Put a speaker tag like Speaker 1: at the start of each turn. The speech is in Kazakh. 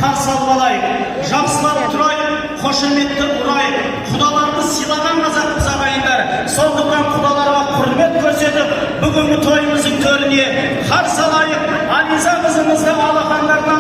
Speaker 1: қарсы алып алайық, жақсылап тұрайық, қошеметті ұрайық. Құдаларды сыйлаған қазақпыз ағайындар. Сондықтан құдаларға құрмет көрсетіп, бүгінгі тойымыздың төріне қарсы алайық. Ализа қызымызды алақандарына